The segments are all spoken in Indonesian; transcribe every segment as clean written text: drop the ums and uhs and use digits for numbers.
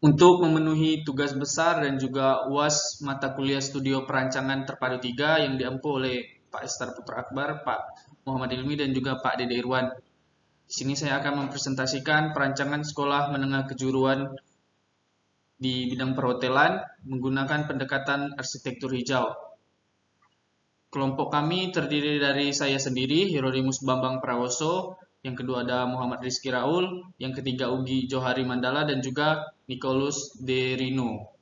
Untuk memenuhi tugas besar dan juga UAS mata kuliah studio perancangan terpadu 3 yang diampu oleh Pak Estar Putra Akbar, Pak Muhammad Ilmi, dan juga Pak Dede Irwan. Di sini saya akan mempresentasikan perancangan sekolah menengah kejuruan di bidang perhotelan menggunakan pendekatan arsitektur hijau. Kelompok kami terdiri dari saya sendiri, Hieronymus Bambang Prawoso, yang kedua ada Muhammad Rizky Raul, yang ketiga Ugi Johari Mandala, dan juga Nicholas Derino.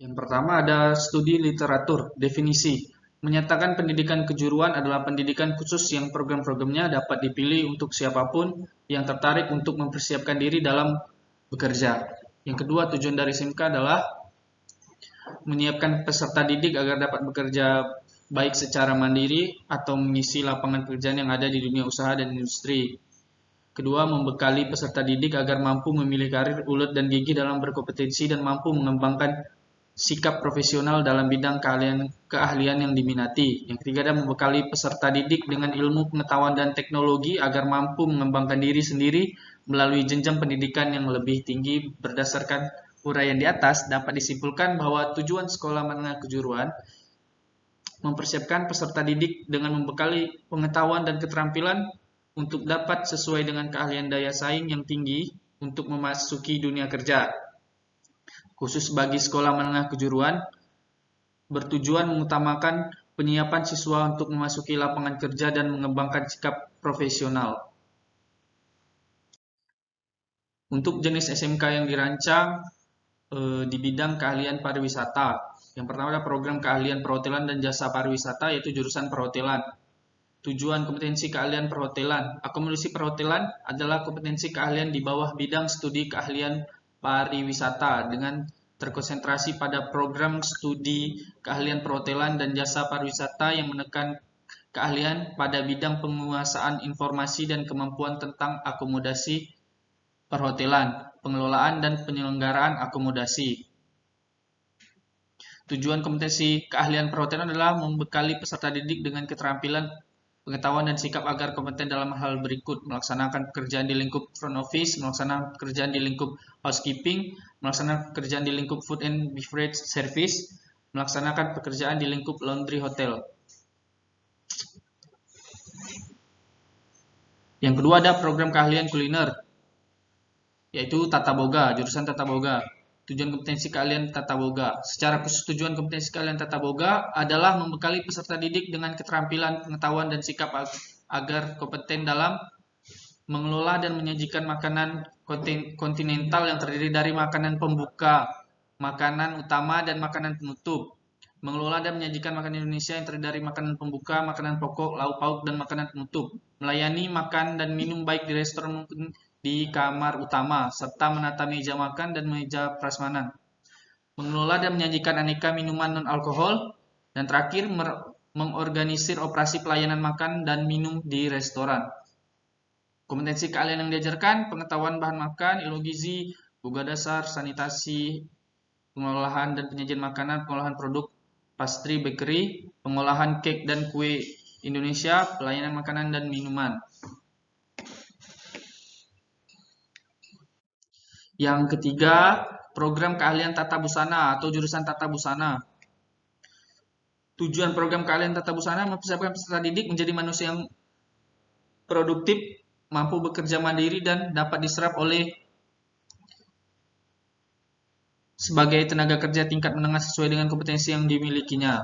Yang pertama ada studi literatur, definisi. Menyatakan pendidikan kejuruan adalah pendidikan khusus yang program-programnya dapat dipilih untuk siapapun yang tertarik untuk mempersiapkan diri dalam bekerja. Yang kedua, tujuan dari SMK adalah menyiapkan peserta didik agar dapat bekerja baik secara mandiri atau mengisi lapangan pekerjaan yang ada di dunia usaha dan industri. Kedua, membekali peserta didik agar mampu memilih karir ulet dan gigih dalam berkompetensi dan mampu mengembangkan sikap profesional dalam bidang keahlian yang diminati. Yang ketiga adalah membekali peserta didik dengan ilmu pengetahuan dan teknologi agar mampu mengembangkan diri sendiri melalui jenjang pendidikan yang lebih tinggi. Berdasarkan uraian di atas, dapat disimpulkan bahwa tujuan sekolah menengah kejuruan mempersiapkan peserta didik dengan membekali pengetahuan dan keterampilan untuk dapat sesuai dengan keahlian daya saing yang tinggi untuk memasuki dunia kerja. Khusus bagi sekolah menengah kejuruan, bertujuan mengutamakan penyiapan siswa untuk memasuki lapangan kerja dan mengembangkan sikap profesional. Untuk jenis SMK yang dirancang di bidang keahlian pariwisata. Yang pertama adalah program keahlian perhotelan dan jasa pariwisata, yaitu jurusan perhotelan. Tujuan kompetensi keahlian perhotelan. Akomodasi perhotelan adalah kompetensi keahlian di bawah bidang studi keahlian pariwisata dengan terkonsentrasi pada program studi keahlian perhotelan dan jasa pariwisata yang menekan keahlian pada bidang penguasaan informasi dan kemampuan tentang akomodasi perhotelan, pengelolaan dan penyelenggaraan akomodasi. Tujuan kompetensi keahlian perhotelan adalah membekali peserta didik dengan keterampilan, pengetahuan dan sikap agar kompeten dalam hal berikut: melaksanakan pekerjaan di lingkup front office, melaksanakan pekerjaan di lingkup housekeeping, melaksanakan pekerjaan di lingkup food and beverage service, melaksanakan pekerjaan di lingkup laundry hotel. Yang kedua ada program keahlian kuliner, yaitu Tata Boga, jurusan Tata Boga. Tujuan kompetensi keahlian Tata Boga. Secara khusus tujuan kompetensi keahlian Tata Boga adalah membekali peserta didik dengan keterampilan, pengetahuan dan sikap agar kompeten dalam mengelola dan menyajikan makanan kontinental yang terdiri dari makanan pembuka, makanan utama dan makanan penutup. Mengelola dan menyajikan makanan Indonesia yang terdiri dari makanan pembuka, makanan pokok, lauk pauk dan makanan penutup. Melayani makan dan minum baik di restoran maupun di kamar utama, serta menata meja makan dan meja prasmanan. Mengelola dan menyajikan aneka minuman non-alkohol. Dan terakhir, mengorganisir operasi pelayanan makan dan minum di restoran. Kompetensi keahlian yang diajarkan: pengetahuan bahan makan, ilmu gizi, boga dasar, sanitasi, pengolahan dan penyajian makanan, pengolahan produk pastry bakery, pengolahan cake dan kue Indonesia, pelayanan makanan dan minuman. Yang ketiga, program keahlian tata busana atau jurusan tata busana. Tujuan program keahlian tata busana mempersiapkan peserta didik menjadi manusia yang produktif, mampu bekerja mandiri dan dapat diserap oleh sebagai tenaga kerja tingkat menengah sesuai dengan kompetensi yang dimilikinya.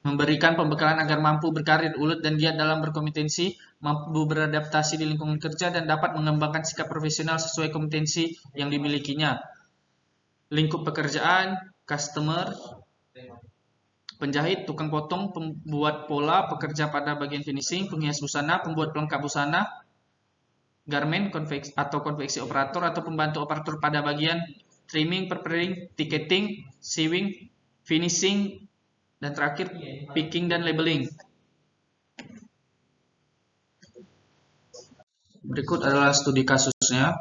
Memberikan pembekalan agar mampu berkarir ulet dan giat dalam berkompetensi, mampu beradaptasi di lingkungan kerja dan dapat mengembangkan sikap profesional sesuai kompetensi yang dimilikinya. Lingkup pekerjaan: customer, penjahit, tukang potong, pembuat pola, pekerja pada bagian finishing, penghias busana, pembuat pelengkap busana, garment atau konveksi operator atau pembantu operator pada bagian trimming, preparing, ticketing, sewing, finishing, dan terakhir picking dan labeling. Berikut adalah studi kasusnya.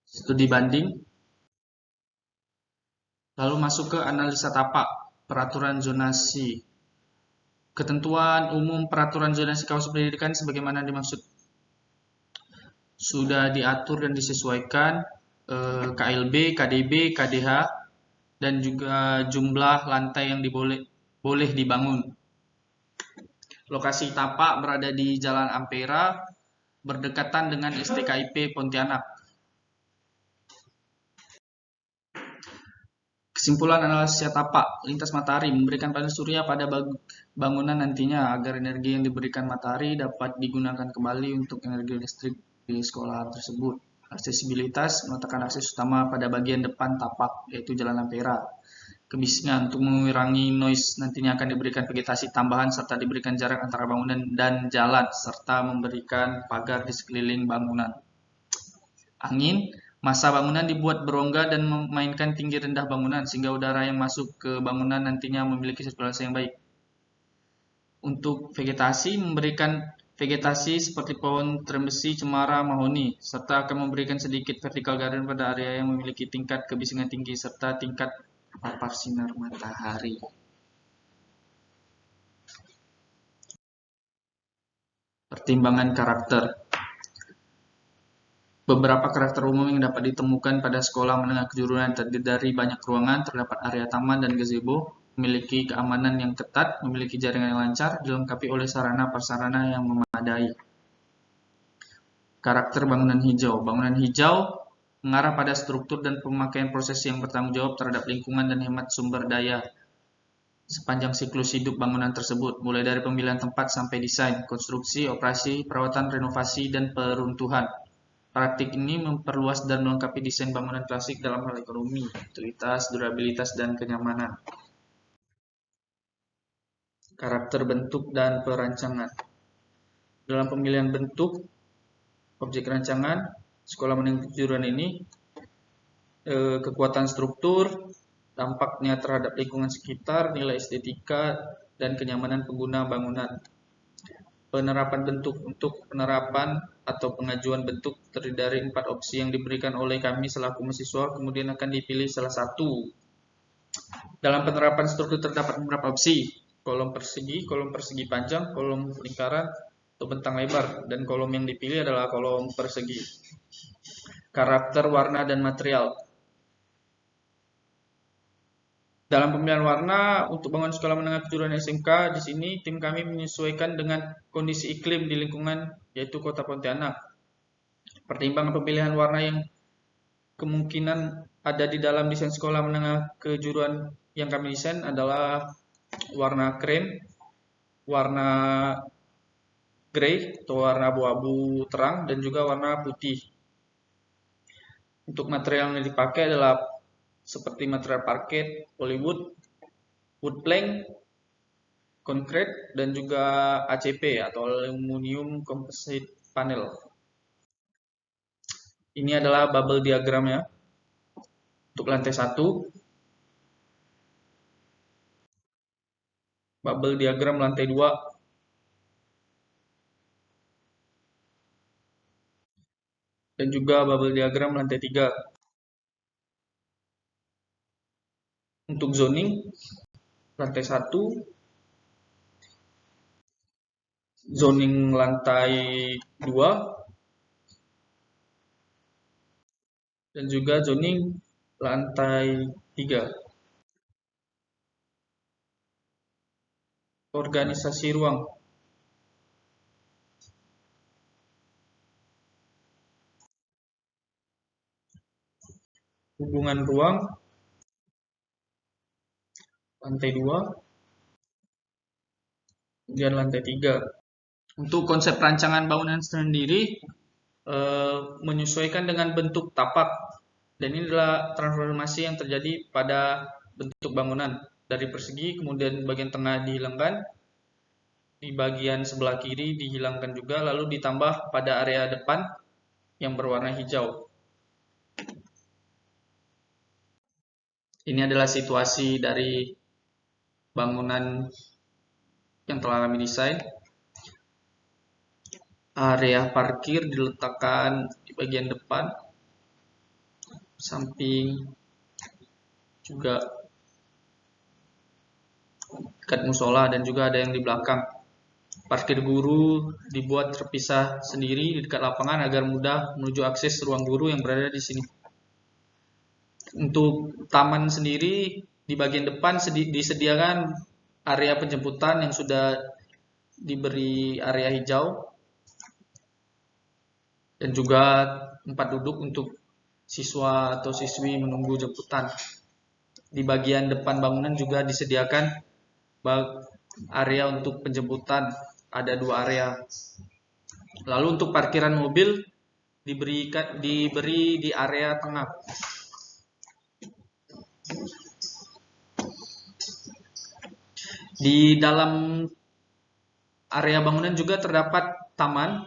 Studi banding. Lalu masuk ke analisa tapak, peraturan zonasi. Ketentuan umum peraturan zonasi kawasan pendidikan sebagaimana dimaksud sudah diatur dan disesuaikan KLB, KDB, KDH, dan juga jumlah lantai yang boleh dibangun. Lokasi tapak berada di Jalan Ampera, berdekatan dengan STKIP Pontianak. Kesimpulan analisa tapak lintas matahari memberikan panel surya pada bangunan nantinya agar energi yang diberikan matahari dapat digunakan kembali untuk energi listrik di sekolah tersebut. Aksesibilitas meletakkan akses utama pada bagian depan tapak, yaitu Jalan Ampera. Kebisingan untuk mengurangi noise nantinya akan diberikan vegetasi tambahan serta diberikan jarak antara bangunan dan jalan serta memberikan pagar di sekeliling bangunan. Angin, massa bangunan dibuat berongga dan memainkan tinggi rendah bangunan sehingga udara yang masuk ke bangunan nantinya memiliki sirkulasi yang baik. Untuk vegetasi, memberikan vegetasi seperti pohon trembesi, cemara, mahoni, serta akan memberikan sedikit vertical garden pada area yang memiliki tingkat kebisingan tinggi serta tingkat papar sinar matahari. Pertimbangan karakter. Beberapa karakter umum yang dapat ditemukan pada sekolah menengah kejuruan terdiri dari banyak ruangan, terdapat area taman dan gazebo, memiliki keamanan yang ketat, memiliki jaringan yang lancar, dilengkapi oleh sarana-prasarana yang memadai. Karakter bangunan hijau. Bangunan hijau mengarah pada struktur dan pemakaian proses yang bertanggung jawab terhadap lingkungan dan hemat sumber daya sepanjang siklus hidup bangunan tersebut, mulai dari pemilihan tempat sampai desain, konstruksi, operasi, perawatan, renovasi, dan peruntuhan. Praktik ini memperluas dan melengkapi desain bangunan klasik dalam hal ekonomi, utilitas, durabilitas, dan kenyamanan. Karakter bentuk dan perancangan. Dalam pemilihan bentuk objek rancangan, sekolah menengah kejuruan ini kekuatan struktur, dampaknya terhadap lingkungan sekitar, nilai estetika, dan kenyamanan pengguna bangunan. Penerapan bentuk. Untuk penerapan atau pengajuan bentuk terdiri dari 4 opsi yang diberikan oleh kami selaku mahasiswa, kemudian akan dipilih salah satu. Dalam penerapan struktur terdapat beberapa opsi: kolom persegi panjang, kolom lingkaran, atau bentang lebar, dan kolom yang dipilih adalah kolom persegi. Karakter warna dan material. Dalam pemilihan warna untuk bangunan sekolah menengah kejuruan SMK, di sini tim kami menyesuaikan dengan kondisi iklim di lingkungan, yaitu Kota Pontianak. Pertimbangan pemilihan warna yang kemungkinan ada di dalam desain sekolah menengah kejuruan yang kami desain adalah warna krem, warna grey atau warna abu-abu terang, dan juga warna putih. Untuk material yang dipakai adalah seperti material parket, polywood, wood plank, konkret, dan juga ACP atau aluminium composite panel. Ini adalah bubble diagramnya. Untuk lantai 1, bubble diagram lantai 2, dan juga bubble diagram lantai 3. Untuk zoning lantai 1, zoning lantai 2, dan juga zoning lantai 3. Organisasi ruang. Hubungan ruang lantai 2, kemudian lantai 3. Untuk konsep rancangan bangunan sendiri menyesuaikan dengan bentuk tapak, dan ini adalah transformasi yang terjadi pada bentuk bangunan dari persegi, kemudian bagian tengah dihilangkan, di bagian sebelah kiri dihilangkan juga, lalu ditambah pada area depan yang berwarna hijau. Ini adalah situasi dari bangunan yang telah kami desain. Area parkir diletakkan di bagian depan, samping juga dekat musola, dan juga ada yang di belakang. Parkir guru dibuat terpisah sendiri di dekat lapangan agar mudah menuju akses ruang guru yang berada di sini. Untuk taman sendiri, di bagian depan disediakan area penjemputan yang sudah diberi area hijau dan juga tempat duduk untuk siswa atau siswi menunggu jemputan. Di bagian depan bangunan juga disediakan area untuk penjemputan, ada 2 area. Lalu untuk parkiran mobil diberi di area tengah. Di dalam area bangunan juga terdapat taman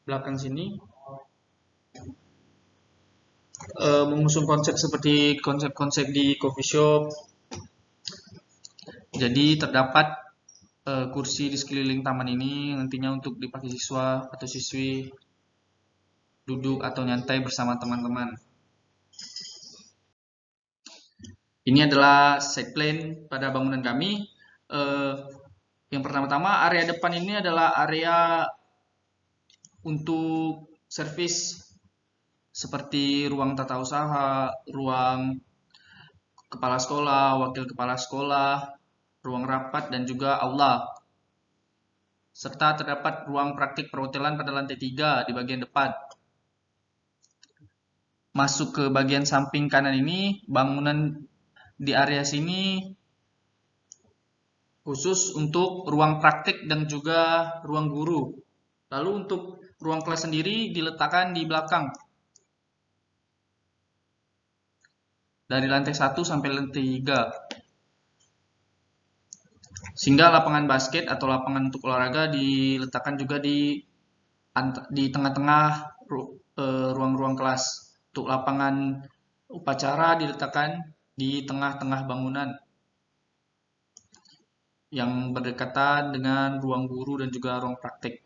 belakang sini, mengusung konsep seperti konsep-konsep di coffee shop. Jadi terdapat kursi di sekeliling taman ini nantinya untuk dipakai siswa atau siswi duduk atau nyantai bersama teman-teman. Ini adalah site plan pada bangunan kami. Yang pertama-tama, area depan ini adalah area untuk servis seperti ruang tata usaha, ruang kepala sekolah, wakil kepala sekolah, ruang rapat, dan juga aula. Serta terdapat ruang praktik perhotelan pada lantai 3 di bagian depan. Masuk ke bagian samping kanan ini, bangunan di area sini khusus untuk ruang praktik dan juga ruang guru. Lalu untuk ruang kelas sendiri diletakkan di belakang. Dari lantai 1 sampai lantai 3. Sehingga lapangan basket atau lapangan untuk olahraga diletakkan juga di tengah-tengah ruang-ruang kelas. Untuk lapangan upacara diletakkan di tengah-tengah bangunan yang berdekatan dengan ruang guru dan juga ruang praktik.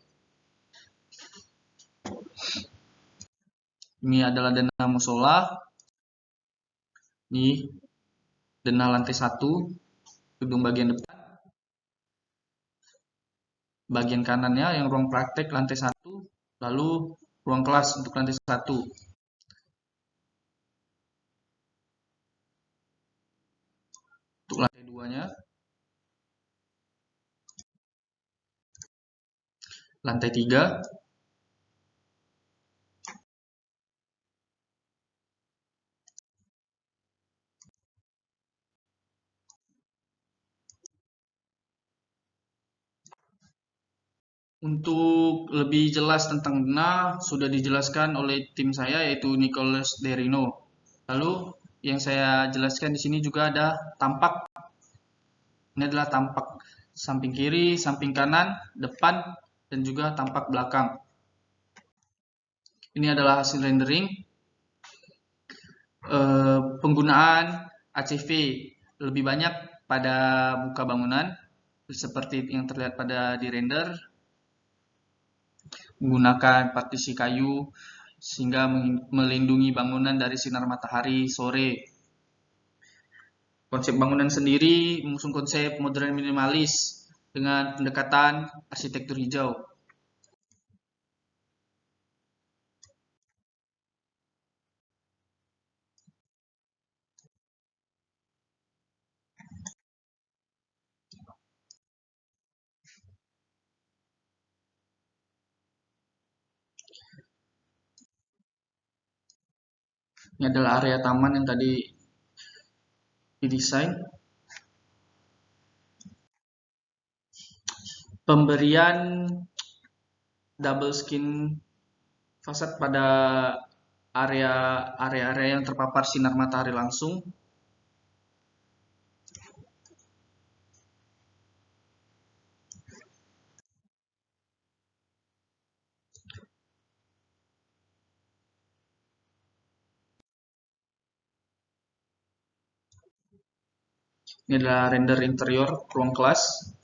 Ini adalah denah musola. Ini denah lantai 1, gedung bagian depan. Bagian kanannya yang ruang praktik lantai 1, lalu ruang kelas untuk lantai 1. Untuk lantai 2-nya, lantai 3, untuk lebih jelas tentang denah sudah dijelaskan oleh tim saya yaitu Nicholas Derino. Lalu yang saya jelaskan di sini juga ada tampak. Ini adalah tampak samping kiri, samping kanan, depan, dan juga tampak belakang. Ini adalah hasil rendering. Penggunaan ACV lebih banyak pada muka bangunan seperti yang terlihat pada di render, menggunakan partisi kayu sehingga melindungi bangunan dari sinar matahari sore. Konsep bangunan sendiri mengusung konsep modern minimalis dengan pendekatan arsitektur hijau. Ini adalah area taman yang tadi didesain. Pemberian double skin fasad pada area-area yang terpapar sinar matahari langsung. Ini adalah render interior ruang kelas.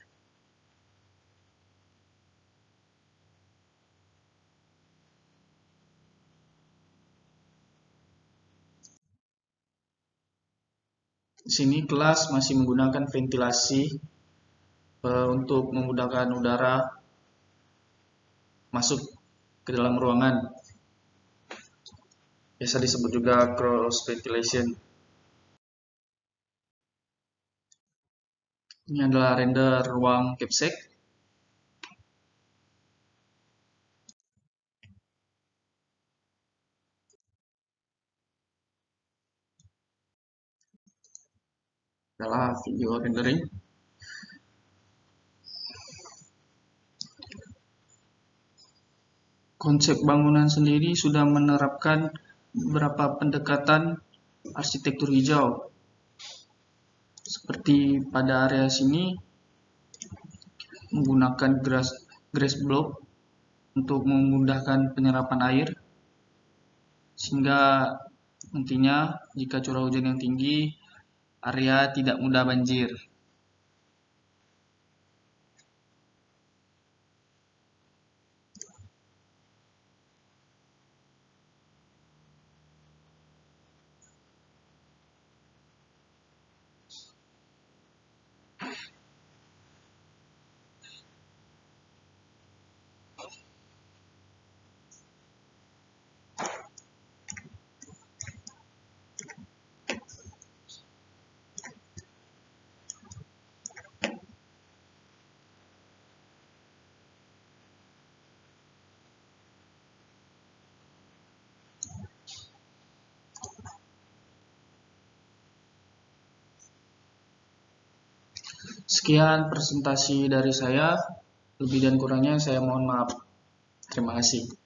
Di sini kelas masih menggunakan ventilasi untuk memudahkan udara masuk ke dalam ruangan. Biasa disebut juga cross ventilation. Ini adalah render ruang capsek. Adalah video rendering. Konsep bangunan sendiri sudah menerapkan beberapa pendekatan arsitektur hijau. Seperti pada area sini menggunakan grass block untuk memudahkan penyerapan air, sehingga nantinya jika curah hujan yang tinggi, area tidak mudah banjir. Sekian presentasi dari saya, lebih dan kurangnya saya mohon maaf. Terima kasih.